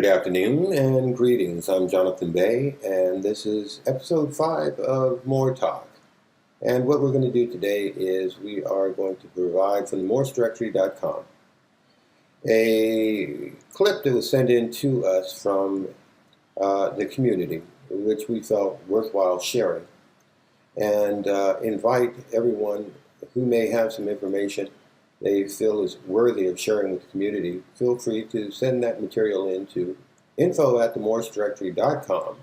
Good afternoon and greetings. I'm Jonathan Bay, and this is episode 5 of Moor Talk. And what we're going to do today is we are going to provide from the MoorishDirectory.com a clip that was sent in to us from the community, which we felt worthwhile sharing, and invite everyone who may have some information they feel is worthy of sharing with the community. Feel free to send that material into info@MoorishDirectory.com,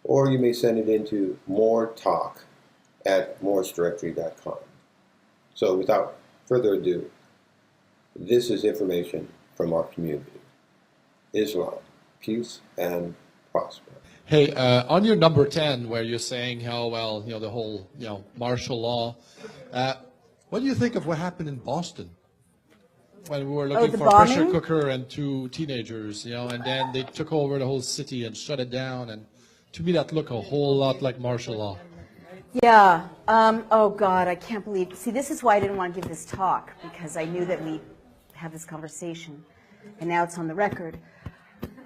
or you may send it into moretalk@MoorishDirectory.com. So without further ado, this is information from our community. Islam, peace and prosper. Hey, on your number 10, where you're saying how, well, the whole, martial law, what do you think of what happened in Boston when we were looking for a pressure cooker and 2 teenagers, and then they took over the whole city and shut it down, and to me that looked a whole lot like martial law. Yeah. Oh, God, I can't believe. See, this is why I didn't want to give this talk, because I knew that we'd have this conversation, and now it's on the record.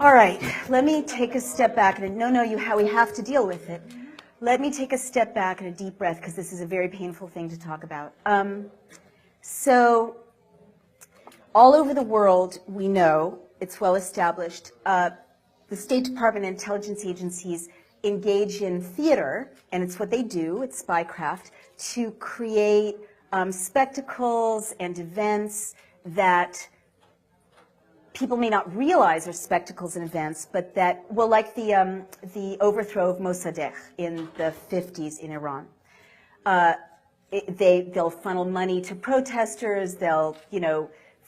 All right, let me take a step back. We have to deal with it. Let me take a step back and a deep breath, because this is a very painful thing to talk about. So all over the world, we know, it's well established, the State Department and intelligence agencies engage in theater, and it's what they do, it's spycraft, to create spectacles and events that people may not realize are spectacles and events, but that, well, like the overthrow of Mossadegh in the 50s in Iran. They'll funnel money to protesters, they'll,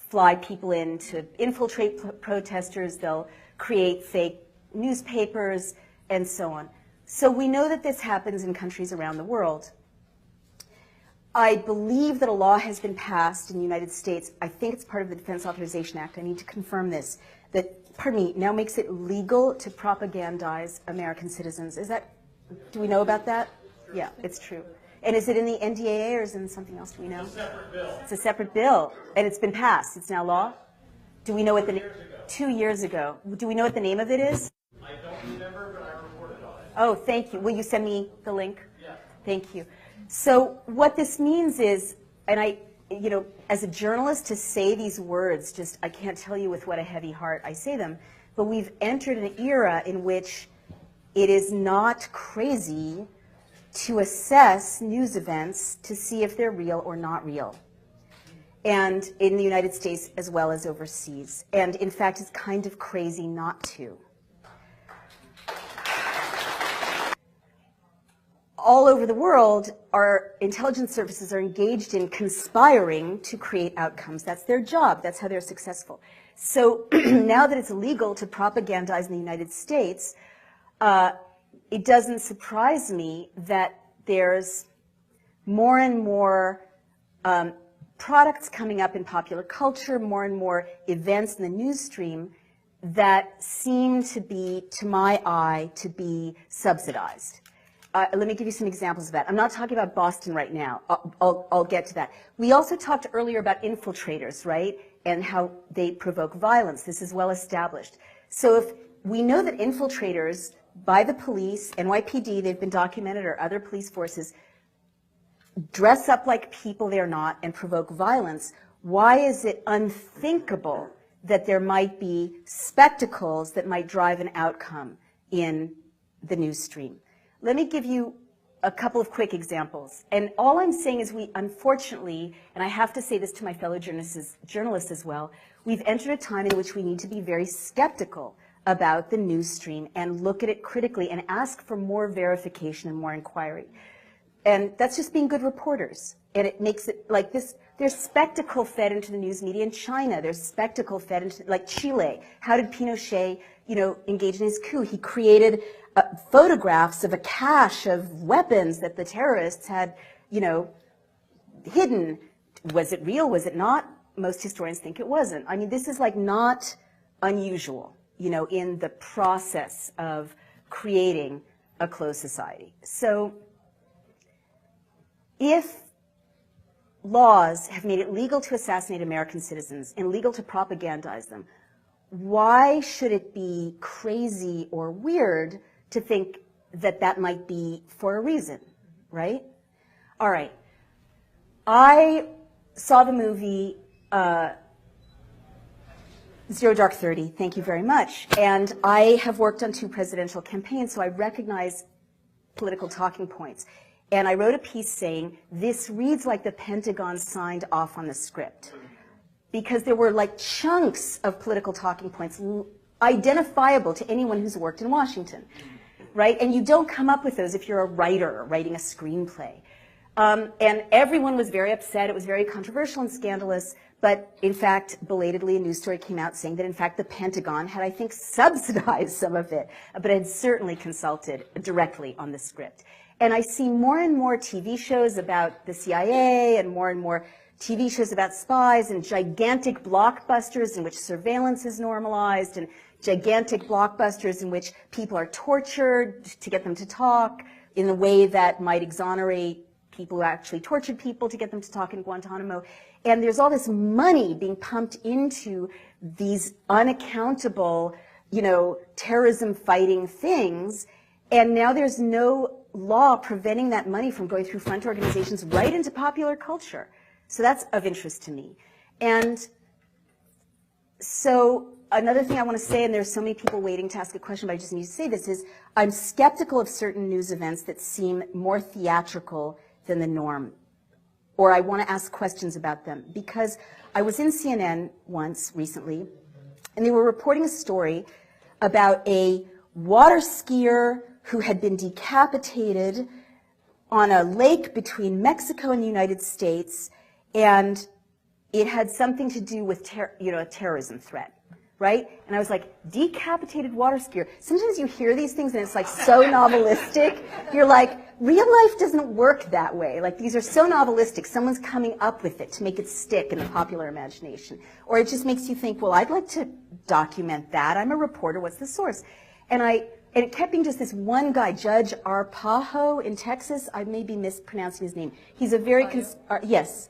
fly people in to infiltrate protesters, they'll create fake newspapers, and so on. So we know that this happens in countries around the world. I believe that a law has been passed in the United States, I think it's part of the Defense Authorization Act, I need to confirm this, that, now makes it legal to propagandize American citizens. Do we know about that? Yeah, it's true. And is it in the NDAA or is it in something else? Do we know? It's a separate bill. It's a separate bill, and it's been passed. It's now law? Do we know what the... 2 years ago. Do we know what the name of it is? I don't remember, but I reported on it. Oh, thank you. Will you send me the link? Yeah. Thank you. So what this means is, and I, as a journalist to say these words, I can't tell you with what a heavy heart I say them, but we've entered an era in which it is not crazy to assess news events to see if they're real or not real. And in the United States as well as overseas. And in fact, it's kind of crazy not to. All over the world, our intelligence services are engaged in conspiring to create outcomes. That's their job. That's how they're successful. So now that it's illegal to propagandize in the United States, it doesn't surprise me that there's more and more products coming up in popular culture, more and more events in the news stream that seem to be, to my eye, to be subsidized. Let me give you some examples of that. I'm not talking about Boston right now. I'll get to that. We also talked earlier about infiltrators, right? And how they provoke violence. This is well established. So if we know that infiltrators by the police, NYPD, they've been documented, or other police forces, dress up like people they're not and provoke violence, why is it unthinkable that there might be spectacles that might drive an outcome in the news stream? Let me give you a couple of quick examples. And all I'm saying is we, unfortunately, and I have to say this to my fellow journalists as well, we've entered a time in which we need to be very skeptical about the news stream and look at it critically and ask for more verification and more inquiry. And that's just being good reporters. And it makes it like this. There's spectacle fed into the news media in China. There's spectacle fed into, like Chile. How did Pinochet, engage in his coup? He created photographs of a cache of weapons that the terrorists had, hidden. Was it real? Was it not? Most historians think it wasn't. I mean, this is like not unusual, in the process of creating a closed society. So if laws have made it legal to assassinate American citizens and legal to propagandize them, why should it be crazy or weird to think that that might be for a reason, right? All right. I saw the movie Zero Dark 30, thank you very much. And I have worked on 2 presidential campaigns, so I recognize political talking points. And I wrote a piece saying, this reads like the Pentagon signed off on the script. Because there were like chunks of political talking points identifiable to anyone who's worked in Washington, right? And you don't come up with those if you're a writer writing a screenplay. And everyone was very upset. It was very controversial and scandalous. But in fact, belatedly, a news story came out saying that in fact the Pentagon had, I think, subsidized some of it, but had certainly consulted directly on the script. And I see more and more TV shows about the CIA and more TV shows about spies and gigantic blockbusters in which surveillance is normalized and gigantic blockbusters in which people are tortured to get them to talk in a way that might exonerate people who actually tortured people to get them to talk in Guantanamo. And there's all this money being pumped into these unaccountable, terrorism fighting things. And now there's no law preventing that money from going through front organizations right into popular culture. So that's of interest to me. And so another thing I want to say, and there's so many people waiting to ask a question, but I just need to say this, is I'm skeptical of certain news events that seem more theatrical than the norm, or I want to ask questions about them. Because I was in CNN once recently, and they were reporting a story about a water skier who had been decapitated on a lake between Mexico and the United States, and it had something to do with a terrorism threat, right? And I was like, decapitated water skier. Sometimes you hear these things and it's like so novelistic. You're like, real life doesn't work that way. Like, these are so novelistic. Someone's coming up with it to make it stick in the popular imagination. Or it just makes you think, well, I'd like to document that. I'm a reporter. What's the source? And it kept being just this one guy, Judge Arpajo in Texas. I may be mispronouncing his name. He's a very, yes.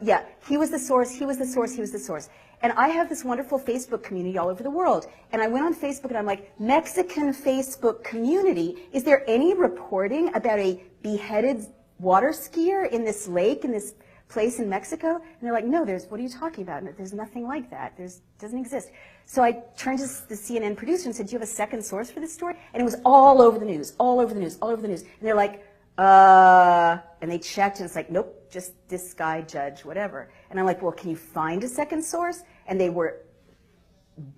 Yeah, he was the source, he was the source, he was the source. And I have this wonderful Facebook community all over the world. And I went on Facebook and I'm like, Mexican Facebook community, is there any reporting about a beheaded water skier in this lake, in this place in Mexico? And they're like, no, what are you talking about? There's nothing like that. Doesn't exist. So I turned to the CNN producer and said, do you have a second source for this story? And it was all over the news, all over the news, all over the news. And they're like, and they checked and it's like, nope, just this guy, Judge, whatever. And I'm like, well, can you find a second source? And they were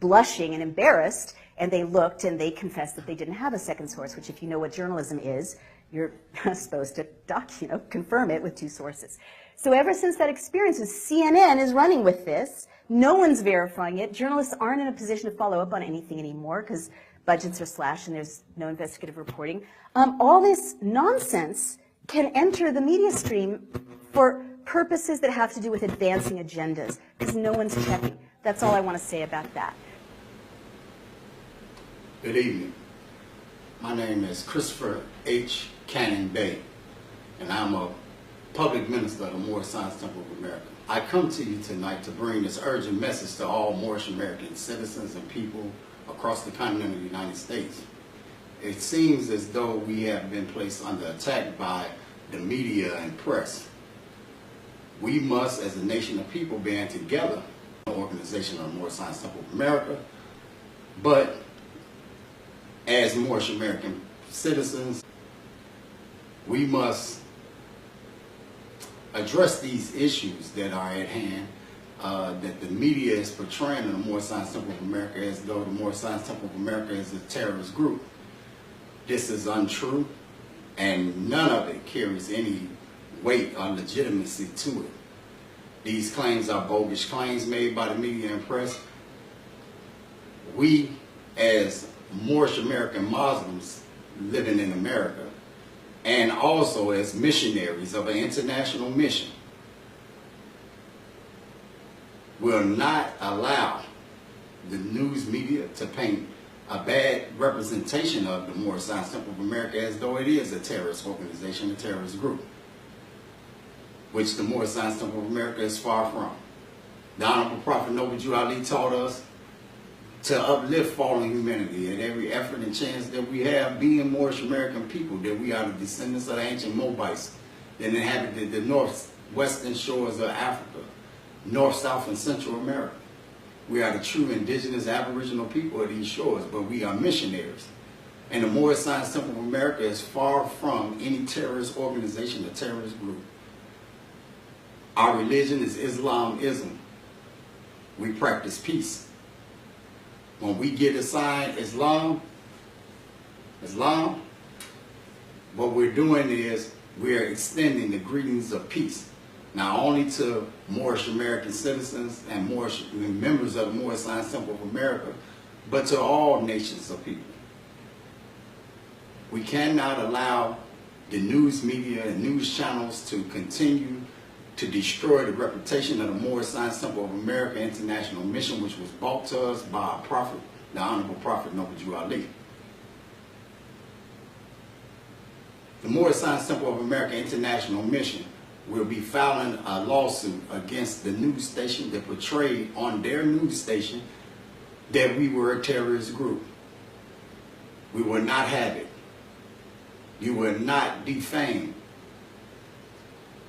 blushing and embarrassed, and they looked and they confessed that they didn't have a second source, which if you know what journalism is, you're supposed to confirm it with 2 sources. So ever since that experience, CNN is running with this. No one's verifying it. Journalists aren't in a position to follow up on anything anymore because budgets are slashed and there's no investigative reporting. All this nonsense can enter the media stream for purposes that have to do with advancing agendas, because no one's checking. That's all I want to say about that. Good evening. My name is Christopher H. Cannon Bay, and I'm a public minister of the Moorish Science Temple of America. I come to you tonight to bring this urgent message to all Moorish American citizens and people across the continental United States. It seems as though we have been placed under attack by the media and press. We must, as a nation of people, band together, an organization of the Moorish Science Temple of America, but as Moorish American citizens, we must address these issues that are at hand, that the media is portraying in the Moorish Science Temple of America as though the Moorish Science Temple of America is a terrorist group. This is untrue, and none of it carries any weight or legitimacy to it. These claims are bogus claims made by the media and press. We, as Moorish American Muslims living in America, and also as missionaries of an international mission, will not allow the news media to paint a bad representation of the Moorish Science Temple of America as though it is a terrorist organization, a terrorist group, which the Moorish Science Temple of America is far from. The Honorable Prophet Noble Jew Ali taught us to uplift fallen humanity at every effort and chance that we have, being Moorish American people, that we are the descendants of the ancient Moabites that inhabited the northwestern shores of Africa, North, South, and Central America. We are the true indigenous aboriginal people of these shores, but we are missionaries. And the Moorish Science Temple of America is far from any terrorist organization or terrorist group. Our religion is Islamism. We practice peace. When we get assigned Islam, what we're doing is we're extending the greetings of peace, not only to Moorish American citizens and Moorish members of the Moorish Science Temple of America, but to all nations of people. We cannot allow the news media and news channels to continue to destroy the reputation of the Moorish Science Temple of America International Mission, which was brought to us by our prophet, the Honorable Prophet Noble Ali. The Moorish Science Temple of America International Mission will be filing a lawsuit against the news station that portrayed on their news station that we were a terrorist group. We will not have it. You will not defame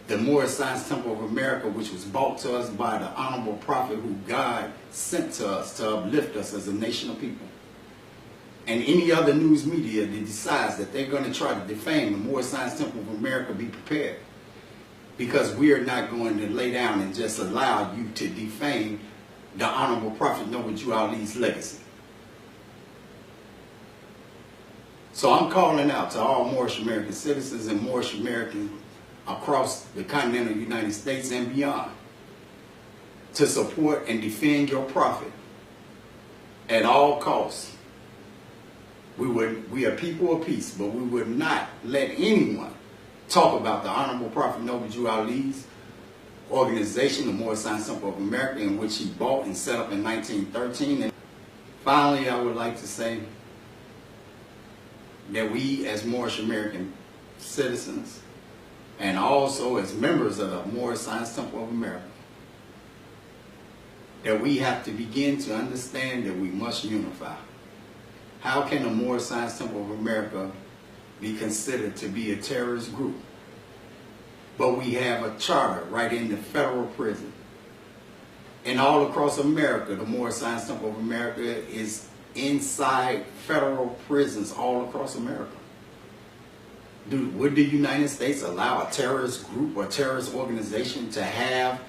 the Moorish Science Temple of America, which was brought to us by the Honorable Prophet who God sent to us to uplift us as a nation of people. And any other news media that decides that they're going to try to defame the Moorish Science Temple of America, be prepared. Because we are not going to lay down and just allow you to defame the Honorable Prophet Noble Ali's legacy. So I'm calling out to all Moorish American citizens and Moorish Americans across the continental United States and beyond to support and defend your prophet at all costs. We are people of peace, but we would not let anyone talk about the Honorable Prophet Noble Ali's organization, the Moorish Science Temple of America, in which he bought and set up in 1913. And finally, I would like to say that we as Moorish American citizens and also as members of the Moorish Science Temple of America, that we have to begin to understand that we must unify. How can the Moorish Science Temple of America be considered to be a terrorist group? But we have a charter right in the federal prison. And all across America, the Moorish Science Temple of America is inside federal prisons all across America. Would the United States allow a terrorist group or terrorist organization to have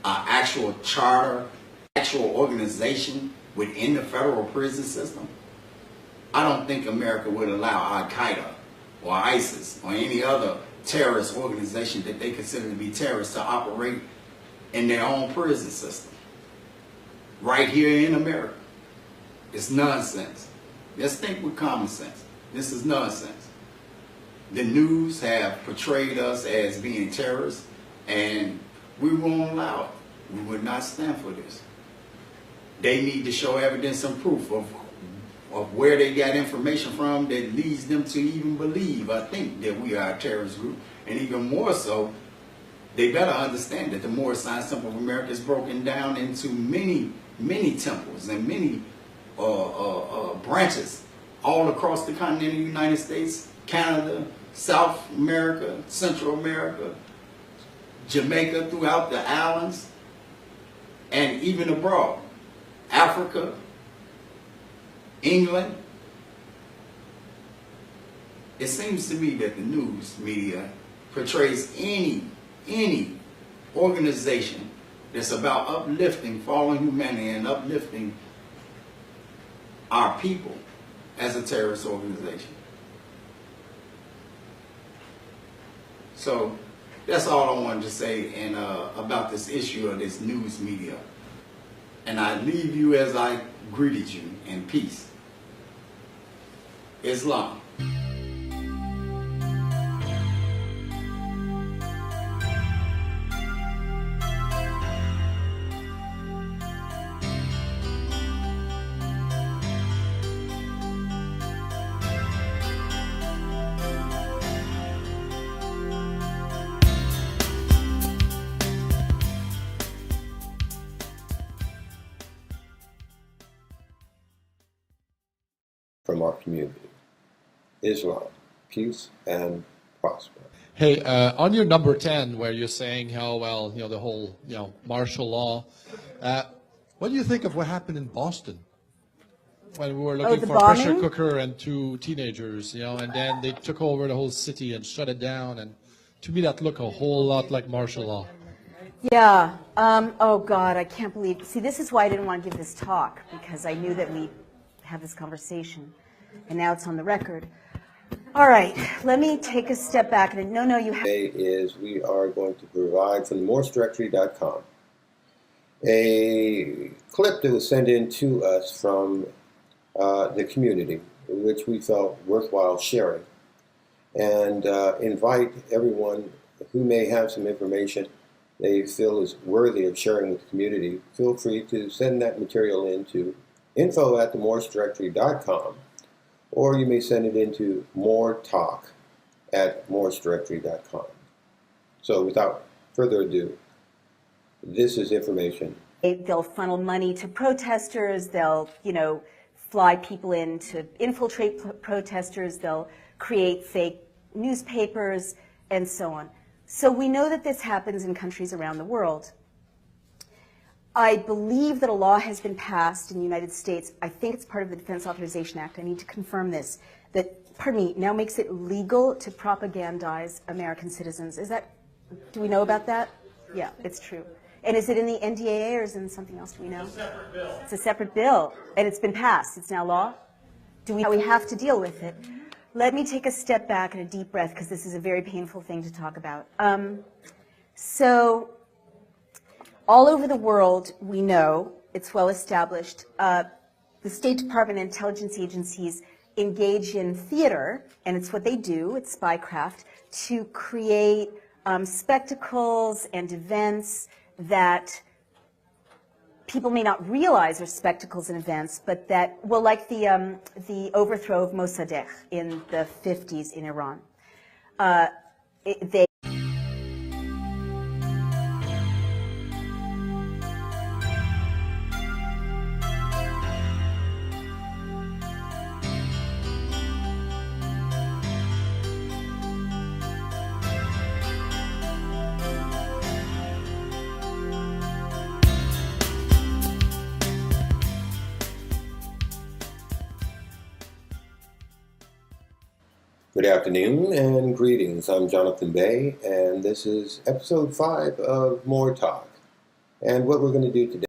an actual charter, actual organization within the federal prison system? I don't think America would allow Al-Qaeda or ISIS or any other terrorist organization that they consider to be terrorists to operate in their own prison system right here in America. It's nonsense. Let's think with common sense. This is nonsense. The news have portrayed us as being terrorists, and we won't allow it. We would not stand for this. They need to show evidence and proof of where they got information from that leads them to even believe or think that we are a terrorist group. And even more so, they better understand that the Moorish Science Temple of America is broken down into many, many temples and many branches all across the continental United States, Canada, South America, Central America, Jamaica, throughout the islands, and even abroad. Africa, England. It seems to me that the news media portrays any organization that's about uplifting fallen humanity and uplifting our people as a terrorist organization. So that's all I wanted to say about this issue of this news media. And I leave you as I greeted you in peace. Islam. our community. Islam, peace and prosper. Hey, on your number 10, where you're saying how, well, the whole, martial law, what do you think of what happened in Boston when we were looking the for a pressure bombing? cooker and two teenagers, and then they took over the whole city and shut it down, and to me that looked a whole lot like martial law. Yeah. Oh, God, I can't believe. See, this is why I didn't want to give this talk, because I knew that we have this conversation, and now it's on the record. All right, let me take a step back. And no, you have. Today is we are going to provide from the MoorishDirectory.com a clip that was sent in to us from the community, which we felt worthwhile sharing, and invite everyone who may have some information they feel is worthy of sharing with the community. Feel free to send that material in to info@themoorishdirectory.com, or you may send it into moortalk@moorishdirectory.com. So without further ado, this is information. They'll funnel money to protesters. They'll, fly people in to infiltrate protesters. They'll create fake newspapers and so on. So we know that this happens in countries around the world. I believe that a law has been passed in the United States. I think it's part of the Defense Authorization Act. I need to confirm this. That, now makes it legal to propagandize American citizens. Do we know about that? Yeah, it's true. And is it in the NDAA or is it in something else? Do we know? It's a separate bill. It's a separate bill, and it's been passed. It's now law. We have to deal with it. Let me take a step back and a deep breath, because this is a very painful thing to talk about. So all over the world, we know, it's well established, the State Department and intelligence agencies engage in theater, and it's what they do, it's spycraft, to create spectacles and events that people may not realize are spectacles and events, but that, well, like the overthrow of Mossadegh in the 50s in Iran. They Good afternoon and greetings. I'm Jonathan Bey, and this is episode 5 of More Talk. And what we're going to do today